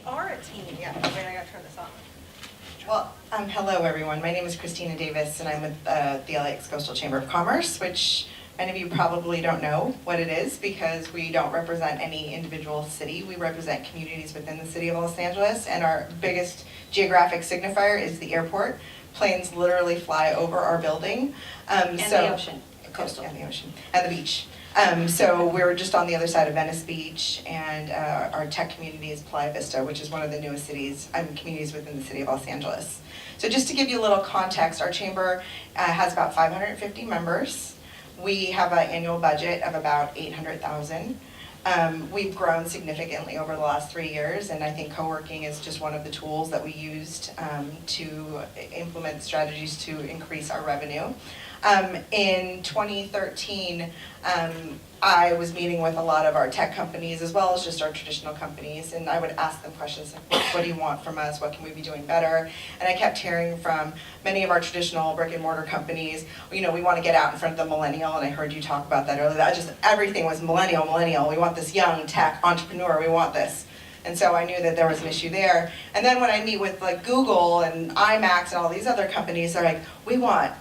are a team. Yeah, wait, I gotta turn this on. Well, hello everyone. My name is Christina Davis and I'm with the LAX Coastal Chamber of Commerce, which many of you probably don't know what it is because we don't represent any individual city. We represent communities within the city of Los Angeles, and our biggest geographic signifier is the airport. Planes literally fly over our building. And the ocean. Coastal. And the ocean. And the beach. So we're just on the other side of Venice Beach, and our tech community is Playa Vista, which is one of the newest communities within the city of Los Angeles. So just to give you a little context, our chamber has about 550 members. We have an annual budget of about $800,000. We've grown significantly over the last 3 years, and I think co-working is just one of the tools that we used to implement strategies to increase our revenue. In 2013, I was meeting with a lot of our tech companies as well as just our traditional companies, and I would ask them questions like, what do you want from us? What can we be doing better? And I kept hearing from many of our traditional brick and mortar companies, you know, we want to get out in front of the millennial, and I heard you talk about that earlier. That just everything was millennial. We want this young tech entrepreneur. We want this. And so I knew that there was an issue there. And then when I meet with like Google and IMAX and all these other companies, they're like, we want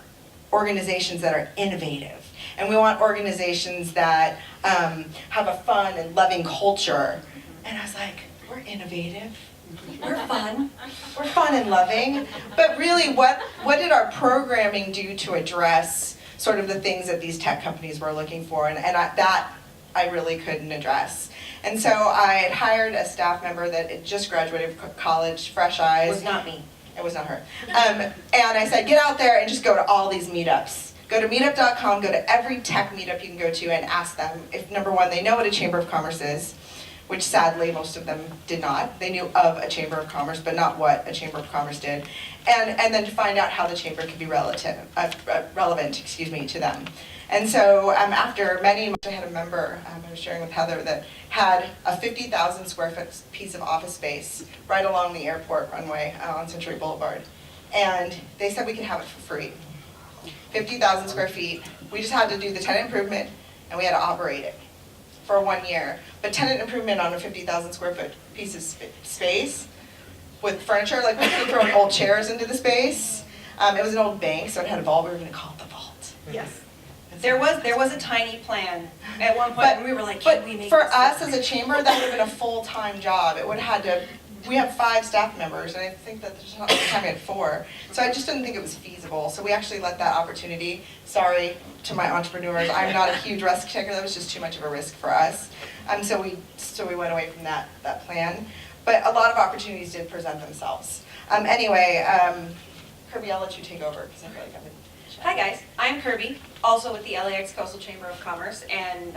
organizations that are innovative. And we want organizations that have a fun and loving culture. And I was like, we're innovative, we're fun and loving. But really, what did our programming do to address sort of the things that these tech companies were looking for? And that I really couldn't address. And so I had hired a staff member that had just graduated from college, fresh eyes. It was not me. It was not her. And I said, get out there and just go to all these meetups. Go to meetup.com, go to every tech meetup you can go to and ask them if, number one, they know what a Chamber of Commerce is, which sadly most of them did not. They knew of a Chamber of Commerce, but not what a Chamber of Commerce did. And then to find out how the Chamber could be relevant to them. And so after many months, I had a member, I was sharing with Heather, that had a 50,000 square foot piece of office space right along the airport runway on Century Boulevard. And they said we could have it for free. 50,000 square feet. We just had to do the tenant improvement and we had to operate it for 1 year. But tenant improvement on a 50,000 square foot piece of space with furniture, like we could throw old chairs into the space. It was an old bank, so it had a vault. We were going to call it the vault. Yes. There was a tiny plan at one point, and we were like, can we make for this us work? as a chamber, that would have been a full-time job. It would have had to, we have 5 staff members, and I think that at the time we had 4. So I just didn't think it was feasible. So we actually let that opportunity, sorry to my entrepreneurs, I'm not a huge risk taker, that was just too much of a risk for us. So we went away from that plan. But a lot of opportunities did present themselves. Anyway, Kirby, I'll let you take over, because I feel like I've been chatting. Hi guys, I'm Kirby, also with the LAX Coastal Chamber of Commerce, and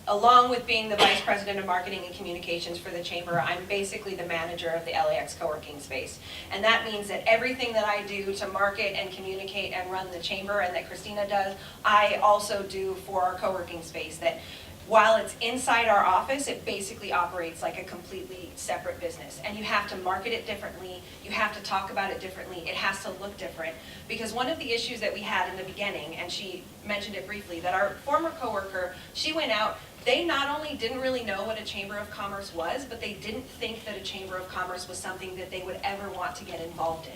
along with being the Vice President of Marketing and Communications for the Chamber, I'm basically the manager of the LAX co-working space. And that means that everything that I do to market and communicate and run the Chamber, and that Christina does, I also do for our co-working space. That while it's inside our office, it basically operates like a completely separate business. And you have to market it differently, you have to talk about it differently, it has to look different. Because one of the issues that we had in the beginning, and she mentioned it briefly, that our former coworker, she went out, they not only didn't really know what a Chamber of Commerce was, but they didn't think that a Chamber of Commerce was something that they would ever want to get involved in.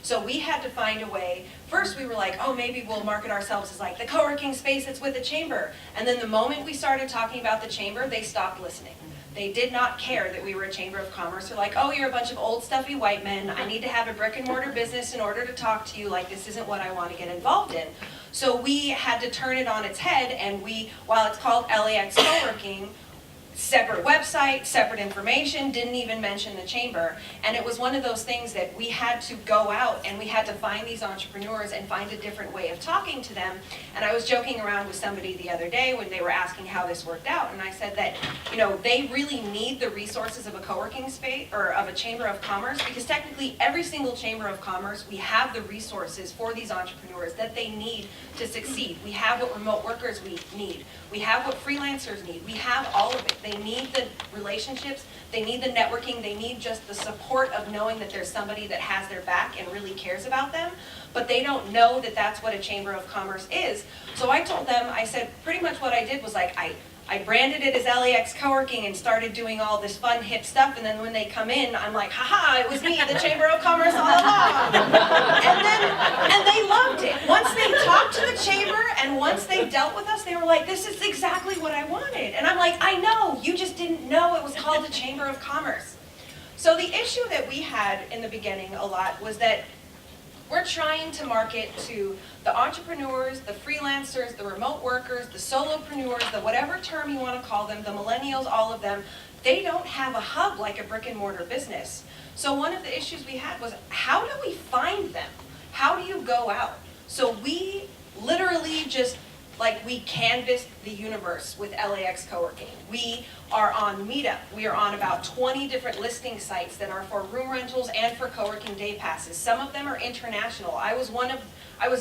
So we had to find a way. First we were like, oh, maybe we'll market ourselves as like the co-working space that's with the Chamber. And then the moment we started talking about the Chamber, they stopped listening. They did not care that we were a Chamber of Commerce. They're like, oh, you're a bunch of old stuffy white men. I need to have a brick and mortar business in order to talk to you. Like, this isn't what I want to get involved in. So we had to turn it on its head, and while it's called LAX Co-working, separate website, separate information, didn't even mention the Chamber. And it was one of those things that we had to go out and we had to find these entrepreneurs and find a different way of talking to them. And I was joking around with somebody the other day when they were asking how this worked out, and I said that, you know, they really need the resources of a co-working space or of a Chamber of Commerce, because technically every single Chamber of Commerce, we have the resources for these entrepreneurs that they need to succeed. We have what remote workers we need. We have what freelancers need. We have all of it. They need the relationships, they need the networking, they need just the support of knowing that there's somebody that has their back and really cares about them, but they don't know that that's what a Chamber of Commerce is. So I told them, I said, pretty much what I did was like, I branded it as LAX Co-working and started doing all this fun, hip stuff, and then when they come in, I'm like, haha, it was me, the Chamber of Commerce all along. And they loved it. Once they talked to the Chamber and once they dealt with us, they were like, this is exactly what I wanted. And I'm like, I know, you just didn't know it was called the Chamber of Commerce. So the issue that we had in the beginning a lot was that we're trying to market to the entrepreneurs, the freelancers, the remote workers, the solopreneurs, the whatever term you want to call them, the millennials, all of them. They don't have a hub like a brick and mortar business. So one of the issues we had was, how do we find them? How do you go out? So we literally just, like, we canvassed the universe with LAX Co-working. We are on Meetup. We are on about 20 different listing sites that are for room rentals and for co-working day passes. Some of them are international. I was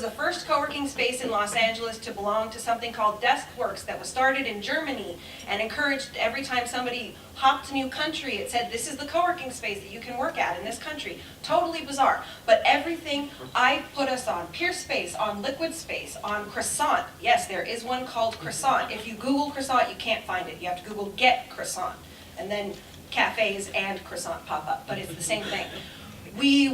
the first co-working space in Los Angeles to belong to something called DeskWorks that was started in Germany and encouraged every time somebody hopped to a new country, it said, this is the co-working space that you can work at in this country. Totally bizarre. But everything, I put us on Peerspace, on Liquid Space, on Croissant. Yes, there is one called Croissant. If you Google Croissant, you can't find it. You have to Google Get Croissant. And then cafes and croissant pop up, but it's the same thing. We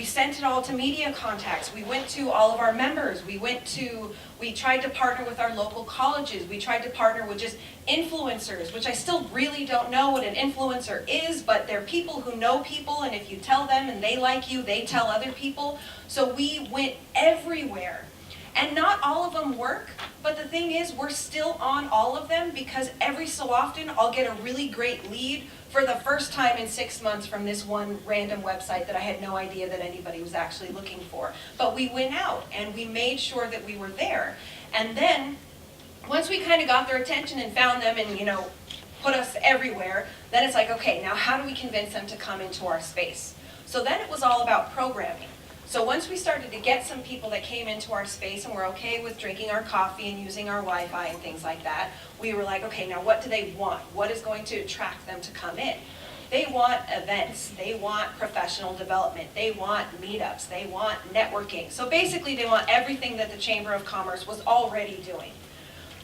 sent it all to media contacts. We went to all of our members. We tried to partner with our local colleges. We tried to partner with just influencers, which I still really don't know what an influencer is, but they're people who know people, and if you tell them and they like you, they tell other people. So we went everywhere. And not all of them work, but the thing is, we're still on all of them because every so often I'll get a really great lead for the first time in 6 months from this one random website that I had no idea that anybody was actually looking for. But we went out and we made sure that we were there. And then, once we kind of got their attention and found them and, put us everywhere, then it's like, okay, now how do we convince them to come into our space? So then it was all about programming. So once we started to get some people that came into our space and were okay with drinking our coffee and using our Wi-Fi and things like that, we were like, okay, now what do they want? What is going to attract them to come in? They want events, they want professional development, they want meetups, they want networking. So basically they want everything that the Chamber of Commerce was already doing.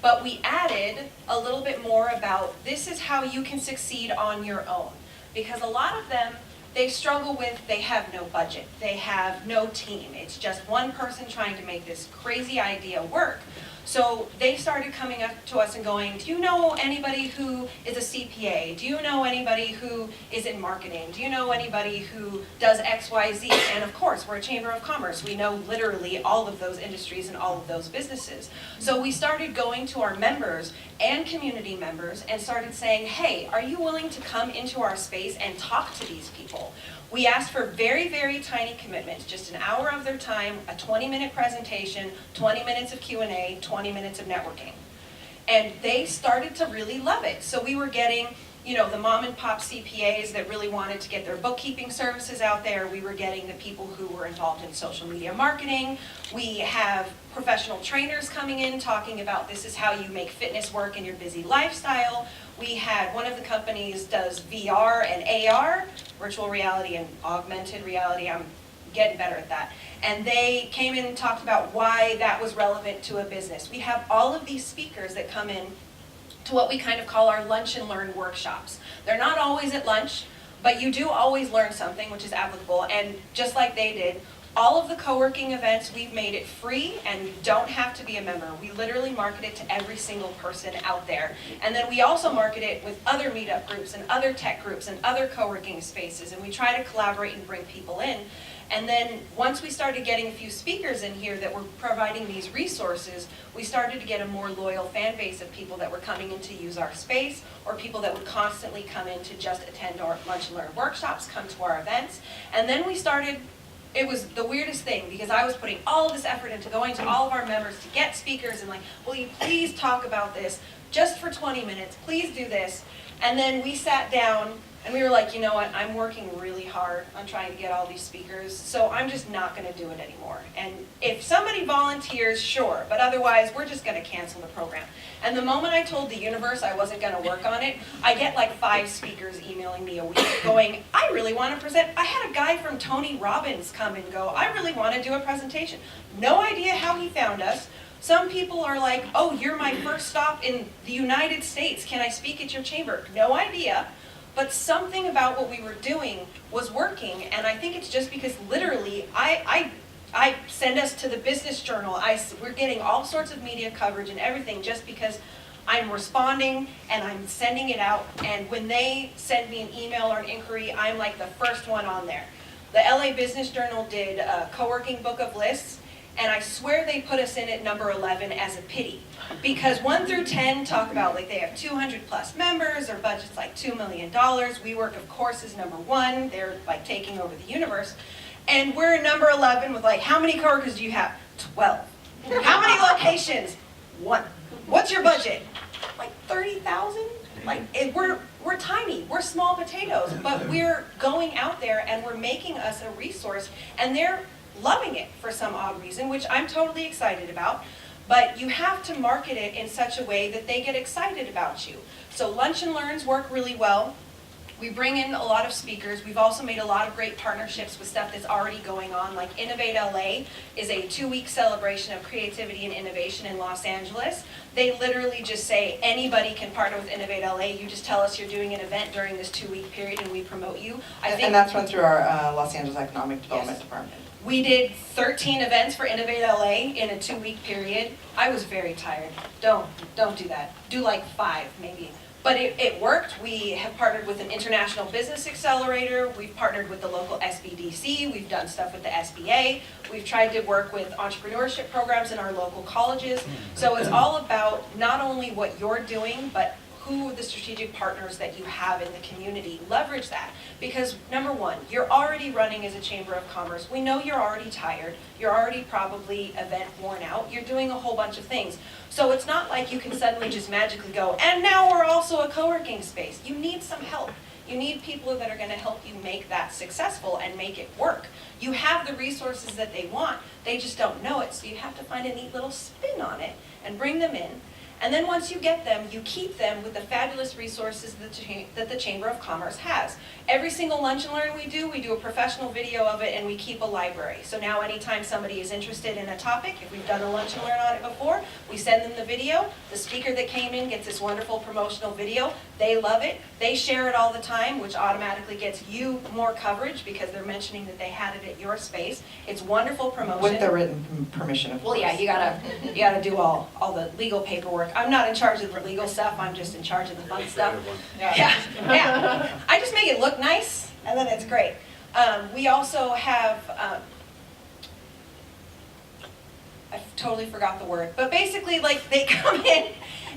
But we added a little bit more about this is how you can succeed on your own. Because a lot of them, they struggle with, they have no budget, they have no team. It's just one person trying to make this crazy idea work. So they started coming up to us and going, do you know anybody who is a CPA? Do you know anybody who is in marketing? Do you know anybody who does X, Y, Z? And of course, we're a Chamber of Commerce. We know literally all of those industries and all of those businesses. So we started going to our members and community members and started saying, hey, are you willing to come into our space and talk to these people? We asked for very, very tiny commitments, just an hour of their time, a 20-minute presentation, 20 minutes of Q&A, 20 minutes of networking. And they started to really love it. So we were getting, the mom and pop CPAs that really wanted to get their bookkeeping services out there. We were getting the people who were involved in social media marketing. We have professional trainers coming in talking about this is how you make fitness work in your busy lifestyle. We had one of the companies does VR and AR, virtual reality and augmented reality. I'm getting better at that. And they came in and talked about why that was relevant to a business. We have all of these speakers that come in to what we kind of call our lunch and learn workshops. They're not always at lunch, but you do always learn something which is applicable. And just like they did, all of the co-working events, we've made it free and you don't have to be a member. We literally market it to every single person out there. And then we also market it with other meetup groups and other tech groups and other co-working spaces. And we try to collaborate and bring people in. And then once we started getting a few speakers in here that were providing these resources, we started to get a more loyal fan base of people that were coming in to use our space or people that would constantly come in to just attend our lunch and learn workshops, come to our events. And then we started, it was the weirdest thing because I was putting all of this effort into going to all of our members to get speakers and like, will you please talk about this just for 20 minutes, please do this. And then we sat down And we were like, you know what, I'm working really hard on trying to get all these speakers, so I'm just not gonna do it anymore. And if somebody volunteers, sure, but otherwise, we're just gonna cancel the program. And the moment I told the universe I wasn't gonna work on it, I get like 5 speakers emailing me a week going, I really wanna present. I had a guy from Tony Robbins come and go, I really wanna do a presentation. No idea how he found us. Some people are like, oh, you're my first stop in the United States. Can I speak at your chamber? No idea. But something about what we were doing was working, and I think it's just because literally I send us to the Business Journal. We're getting all sorts of media coverage and everything just because I'm responding and I'm sending it out, and when they send me an email or an inquiry, I'm like the first one on there. The LA Business Journal did a co-working book of lists, and I swear they put us in at number 11 as a pity. Because 1 through 10 talk about like they have 200 plus members, their budget's like $2 million. WeWork, of course, is number 1. They're like taking over the universe. And we're at number 11 with like, how many coworkers do you have? 12. How many locations? 1. What's your budget? Like 30,000? Like we're tiny, we're small potatoes, but we're going out there and we're making us a resource, and they're loving it for some odd reason, which I'm totally excited about. But you have to market it in such a way that they get excited about you. So Lunch and Learns work really well. We bring in a lot of speakers. We've also made a lot of great partnerships with stuff that's already going on. Like Innovate LA is a 2-week celebration of creativity and innovation in Los Angeles. They literally just say anybody can partner with Innovate LA. You just tell us you're doing an event during this 2-week period and we promote you. And that's run through our Los Angeles Economic Development Department. We did 13 events for Innovate LA in a 2-week period. I was very tired. Don't do that. Do like 5 maybe. But it worked. We have partnered with an international business accelerator. We've partnered with the local SBDC. We've done stuff with the SBA. We've tried to work with entrepreneurship programs in our local colleges. So it's all about not only what you're doing, but who are the strategic partners that you have in the community. Leverage that. Because number 1, you're already running as a Chamber of Commerce. We know you're already tired. You're already probably event worn out. You're doing a whole bunch of things. So it's not like you can suddenly just magically go, and now we're also a co-working space. You need some help. You need people that are going to help you make that successful and make it work. You have the resources that they want. They just don't know it. So you have to find a neat little spin on it and bring them in. And then once you get them, you keep them with the fabulous resources that the Chamber of Commerce has. Every single Lunch and Learn we do a professional video of it, and we keep a library. So now anytime somebody is interested in a topic, if we've done a Lunch and Learn on it before, we send them the video. The speaker that came in gets this wonderful promotional video. They love it. They share it all the time, which automatically gets you more coverage because they're mentioning that they had it at your space. It's wonderful promotion. With the written permission, of course. Well, yeah, you gotta do all the legal paperwork. I'm not in charge of the legal stuff, I'm just in charge of the fun stuff. Yeah. I just make it look nice, and then it's great. We also have, I totally forgot the word, but basically, like, they come in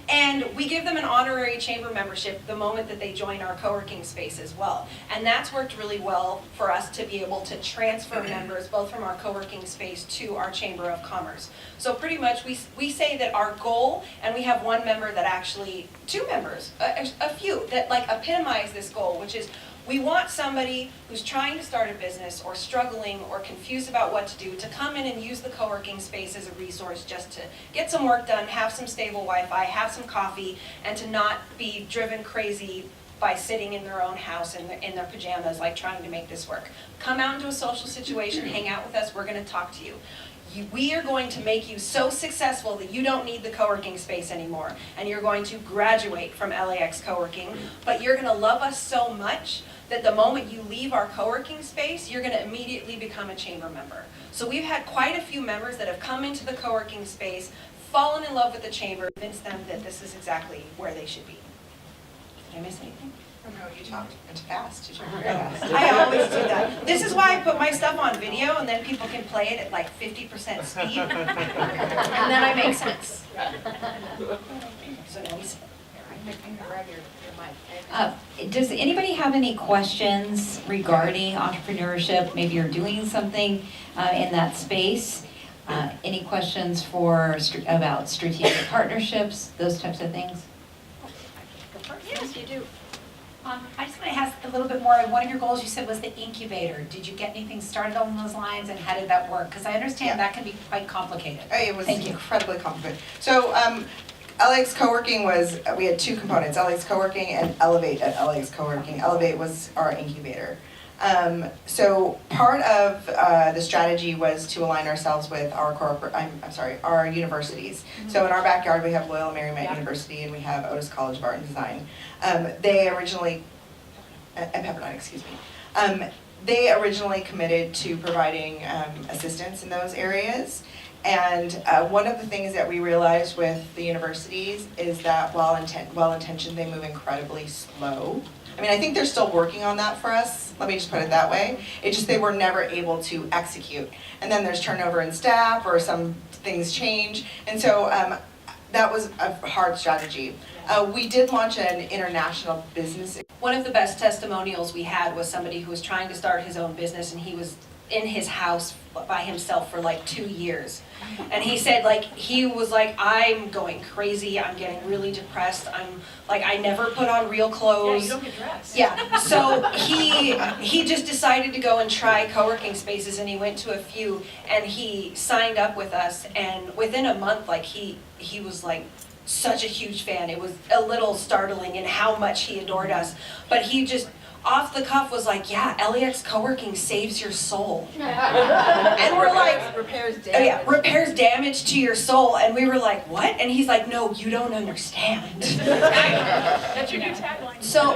and we give them an honorary chamber membership the moment that they join our co-working space as well. And that's worked really well for us to be able to transfer members both from our co-working space to our Chamber of Commerce. So pretty much we say that our goal, and we have 1 member that actually, 2 members, a few that like epitomize this goal, which is we want somebody who's trying to start a business or struggling or confused about what to do to come in and use the co-working space as a resource just to get some work done, have some stable Wi-Fi, have some coffee, and to not be driven crazy by sitting in their own house in their pajamas, like trying to make this work. Come out into a social situation, hang out with us, we're going to talk to you. We are going to make you so successful that you don't need the co-working space anymore, and you're going to graduate from LAX co-working, but you're going to love us so much that the moment you leave our co-working space, you're going to immediately become a chamber member. So we've had quite a few members that have come into the co-working space, fallen in love with the chamber, convinced them that this is exactly where they should be. Did I miss anything? No, you talked too fast. You talked very fast. I always do that. This is why I put my stuff on video, and then people can play it at like 50% speed, and then I make sense. So now he's... Does anybody have any questions regarding entrepreneurship? Maybe you're doing something in that space. Any questions about strategic partnerships, those types of things? Yes, you do. I just want to ask a little bit more. One of your goals you said was the incubator. Did you get anything started on those lines, and how did that work? Because I understand Yeah. that can be quite complicated. It was Thank you. incredibly complicated. So LAX Co-working was, we had two components, LAX Co-working and Elevate at LAX Co-working. Elevate was our incubator. So part of the strategy was to align ourselves with our our universities. So in our backyard, we have Loyola Marymount University and we have Otis College of Art and Design. They originally, and Pepperdine, excuse me. They originally committed to providing assistance in those areas. And one of the things that we realized with the universities is that while intentioned, they move incredibly slow. I mean, I think they're still working on that for us, let me just put it that way. It's just they were never able to execute. And then there's turnover in staff or some things change. And so that was a hard strategy. We did launch an international business. One of the best testimonials we had was somebody who was trying to start his own business, and he was in his house by himself for like 2 years. And he said, like, he was like, I'm going crazy, I'm getting really depressed, I'm like, I never put on real clothes. Yeah, you don't get dressed. Yeah, so he just decided to go and try co-working spaces, and he went to a few, and he signed up with us, and within a month, like, he was like such a huge fan. It was a little startling in how much he adored us, but he just off the cuff was like, yeah, LAX co-working saves your soul. And we're like, repairs damage. oh yeah, repairs damage to your soul. And we were like, what? And he's like, no, you don't understand. That's your new tagline. So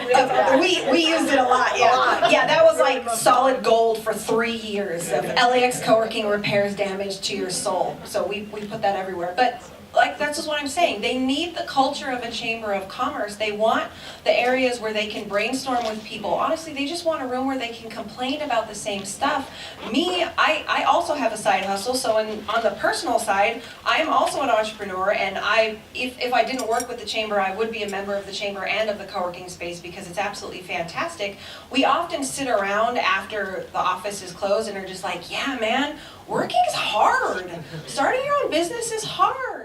we used it a lot, yeah. Yeah, that was like solid gold for 3 years of LAX co-working repairs damage to your soul. So we put that everywhere. But like, that's just what I'm saying. They need the culture of a chamber of commerce. They want the areas where they can brainstorm with people. Honestly, they just want a room where they can complain about the same stuff. Me, I also have a side hustle. So on the personal side, I am also an entrepreneur. And if I didn't work with the chamber, I would be a member of the chamber and of the co-working space because it's absolutely fantastic. We often sit around after the office is closed and are just like, yeah, man, working is hard. Starting your own business is hard.